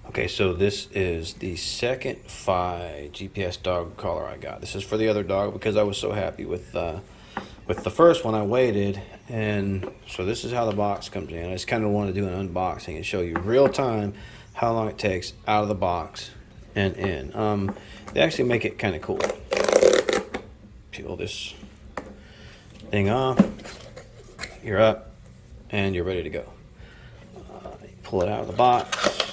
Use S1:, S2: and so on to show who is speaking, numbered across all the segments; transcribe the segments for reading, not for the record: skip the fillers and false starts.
S1: Okay, so this is the second Fi GPS dog collar I got. This is for the other dog because I was so happy with the first one. I waited, and so this is how the box comes in. I just kind of want to do an unboxing and show you real time how long it takes out of the box and in. They actually make it kind of cool. Peel this thing off. You're up, and you're ready to go. You pull it out of the box.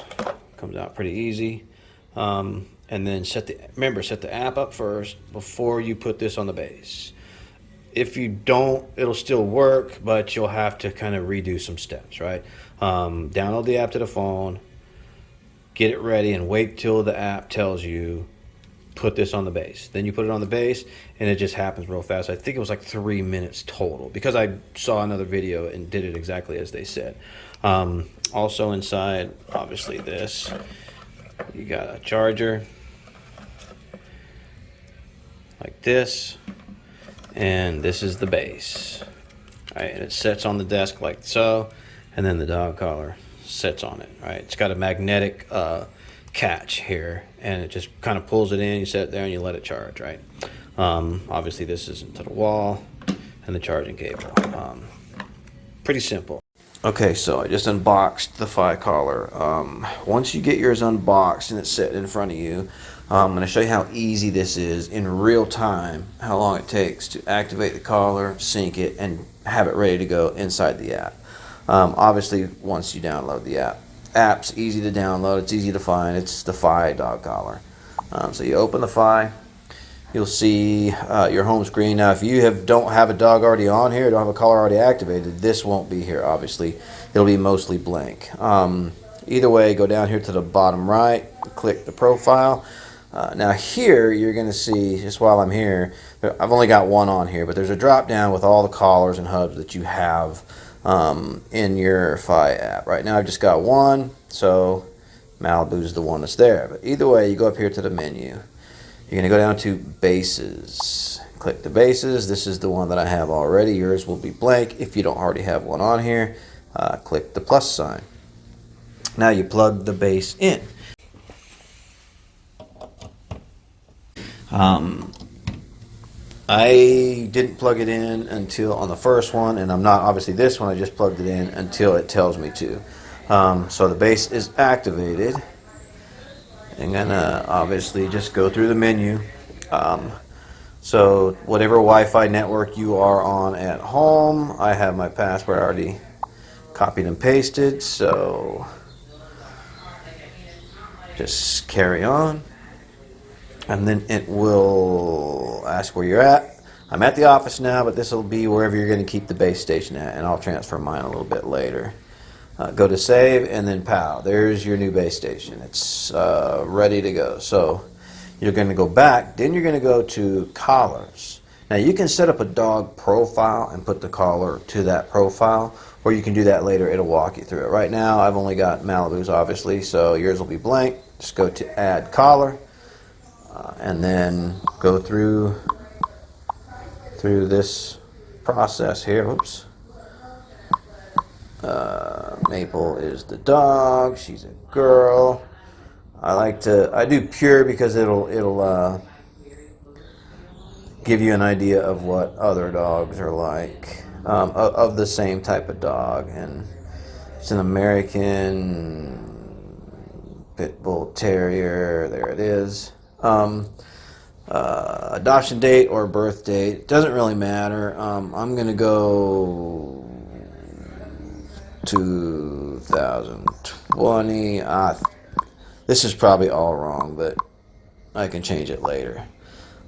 S1: Comes out pretty easy. And then set the app up first before you put this on the base. If you don't, it'll still work, but you'll have to kind of redo some steps, right? Download the app to the phone, get it ready, and wait till the app tells you put this on the base. Then you put it on the base, and it just happens real fast. I think it was like 3 minutes total because I saw another video and did it exactly as they said. Also inside, obviously this, you got a charger like this, and this is the base. Right, and it sits on the desk like so, and then the dog collar sits on it. Right, it's got a magnetic catch here, and it just kind of pulls it in. You set it there and you let it charge. Right. Obviously, this is into the wall, and the charging cable. Pretty simple. Okay, so I just unboxed the Fi collar. Once you get yours unboxed and it's set in front of you, I'm going to show you how easy this is in real time, how long it takes to activate the collar, sync it, and have it ready to go inside the app. Obviously, once you download the app. App's easy to download, it's easy to find, it's the Fi dog collar. So you open the Fi. You'll see your home screen. Now, if you don't have a dog already on here, don't have a collar already activated, this won't be here, obviously. It'll be mostly blank. Either way, go down here to the bottom right, click the profile. Now here, you're going to see, just while I'm here, I've only got one on here, but there's a drop down with all the collars and hubs that you have in your Fi app. Right now, I've just got one, so Malibu's the one that's there. But either way, you go up here to the menu. You're going to go down to bases. Click the bases. This is the one that I have already. Yours will be blank. If you don't already have one on here, click the plus sign. Now you plug the base in. I didn't plug it in until on the first one, and I'm not, obviously this one, I just plugged it in until it tells me to. So the base is activated. I'm gonna obviously just go through the menu. So whatever Wi-Fi network you are on at home, I have my password already copied and pasted, so just carry on. And then it will ask where you're at. I'm at the office now, but this will be wherever you're going to keep the base station at, and I'll transfer mine a little bit later. Go to save, and then pow, there's your new base station. It's ready to go. So you're going to go back, then you're going to go to collars. Now you can set up a dog profile and put the collar to that profile, or you can do that later. It'll walk you through it. Right now I've only got Malibu's, obviously, so yours will be blank. Just go to add collar, and then go through this process here. Whoops. Maple is the dog. She's a girl. I do pure because it'll give you an idea of what other dogs are like, of the same type of dog. And it's an American Pit Bull Terrier. There it is. Adoption date or birth date, doesn't really matter. I'm going to go 2020. This is probably all wrong, but I can change it later.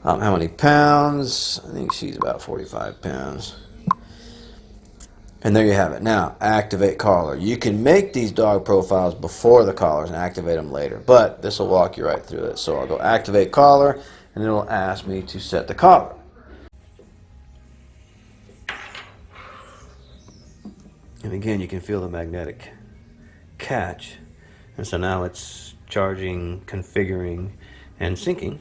S1: How many pounds? I think she's about 45 pounds. And there you have it. Now, activate collar. You can make these dog profiles before the collars and activate them later, but this will walk you right through it. So I'll go activate collar, and it'll ask me to set the collar. And again, you can feel the magnetic catch. And so now it's charging, configuring, and syncing.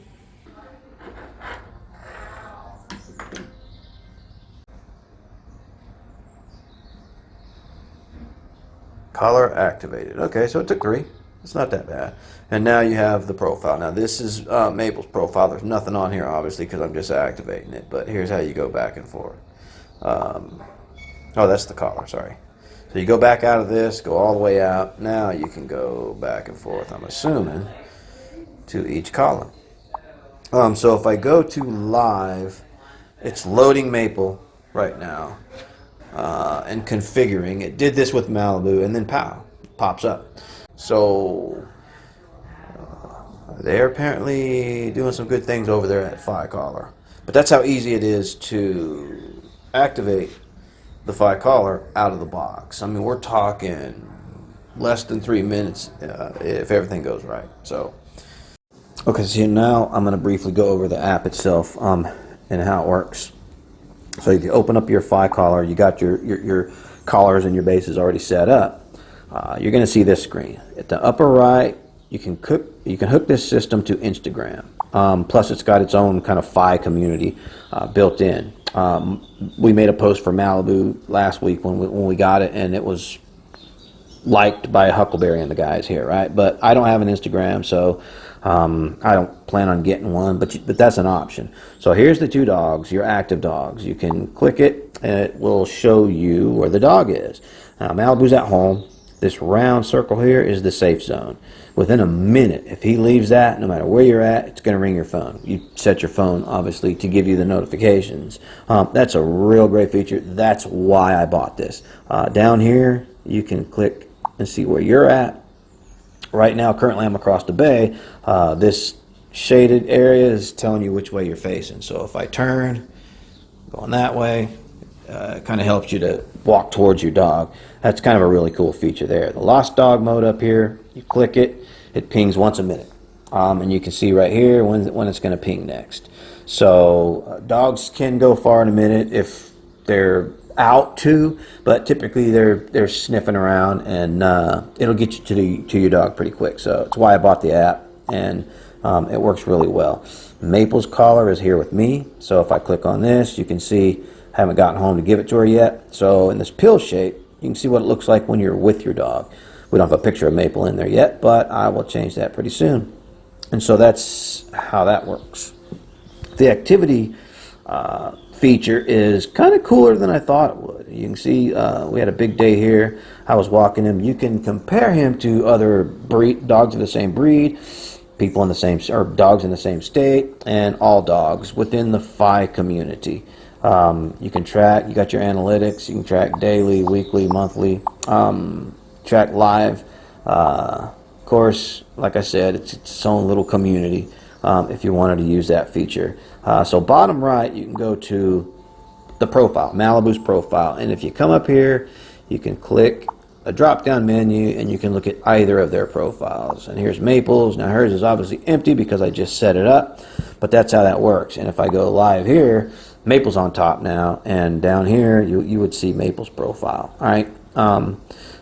S1: Collar activated. Okay, so it took 3. It's not that bad. And now you have the profile. Now this is Maple's profile. There's nothing on here, obviously, because I'm just activating it. But here's how you go back and forth. Oh, that's the collar, sorry. So you go back out of this, go all the way out. Now you can go back and forth, I'm assuming, to each collar. So if I go to live, it's loading Maple right now and configuring. It did this with Malibu, and then pow, pops up. So they're apparently doing some good things over there at Fi Collar. But that's how easy it is to activate the Fi Collar out of the box. I mean, we're talking less than 3 minutes if everything goes right. So, okay, so now I'm going to briefly go over the app itself and how it works. So if you open up your Fi Collar, you got your collars and your bases already set up. You're going to see this screen at the upper right. You can hook this system to Instagram. Plus, it's got its own kind of Fi community built in. We made a post for Malibu last week when we got it, and it was liked by Huckleberry and the guys here, right? But I don't have an Instagram, so I don't plan on getting one, but that's an option. So here's the two dogs, your active dogs. You can click it, and it will show you where the dog is. Now, Malibu's at home. This round circle here is the safe zone. Within a minute, if he leaves that, no matter where you're at, it's going to ring your phone. You set your phone, obviously, to give you the notifications. That's a real great feature. That's why I bought this. Down here, you can click and see where you're at. Right now, currently, I'm across the bay. This shaded area is telling you which way you're facing. So if I turn, going that way, it kind of helps you to walk towards your dog. That's kind of a really cool feature there. The lost dog mode up here, you click it, it pings once a minute. And you can see right here when it's going to ping next. So dogs can go far in a minute if they're out too, but typically they're sniffing around, and it'll get you to your dog pretty quick. So that's why I bought the app, and it works really well. Maple's collar is here with me, so if I click on this, you can see I haven't gotten home to give it to her yet. So in this pill shape, you can see what it looks like when you're with your dog. We don't have a picture of Maple in there yet, but I will change that pretty soon. And so that's how that works. The activity feature is kind of cooler than I thought it would. You can see we had a big day here. I was walking him. You can compare him to other dogs of the same breed, people in the same, or dogs in the same state, and all dogs within the Fi community. You can track, you got your analytics, you can track daily, weekly, monthly, track live. Of course, like I said, it's its own little community if you wanted to use that feature. So bottom right, you can go to the profile, Malibu's profile. And if you come up here, you can click a drop-down menu, and you can look at either of their profiles. And here's Maple's. Now hers is obviously empty because I just set it up, but that's how that works. And if I go live here, Maple's on top now, and down here you would see Maple's profile. All right.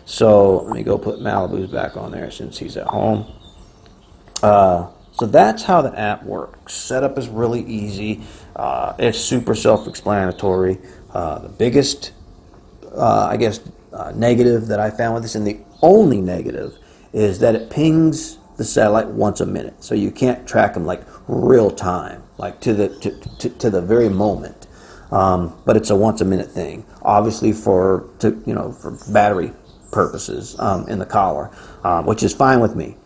S1: So let me go put Malibu's back on there since he's at home. So that's how the app works. Setup is really easy. It's super self-explanatory. The biggest, I guess, negative that I found with this, and the only negative, is that it pings the satellite once a minute. So you can't track them like real time, like to the very moment. But it's a once a minute thing. Obviously for battery purposes in the collar, which is fine with me.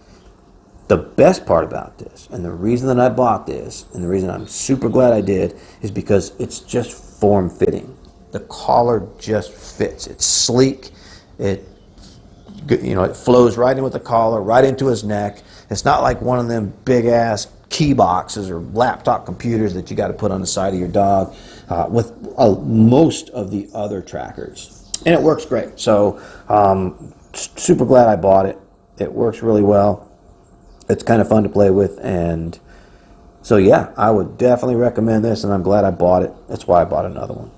S1: The best part about this, and the reason that I bought this, and the reason I'm super glad I did, is because it's just form-fitting. The collar just fits. It's sleek. It flows right in with the collar, right into his neck. It's not like one of them big-ass key boxes or laptop computers that you got to put on the side of your dog with most of the other trackers. And it works great. So super glad I bought it. It works really well. It's kind of fun to play with, and so yeah, I would definitely recommend this, and I'm glad I bought it. That's why I bought another one.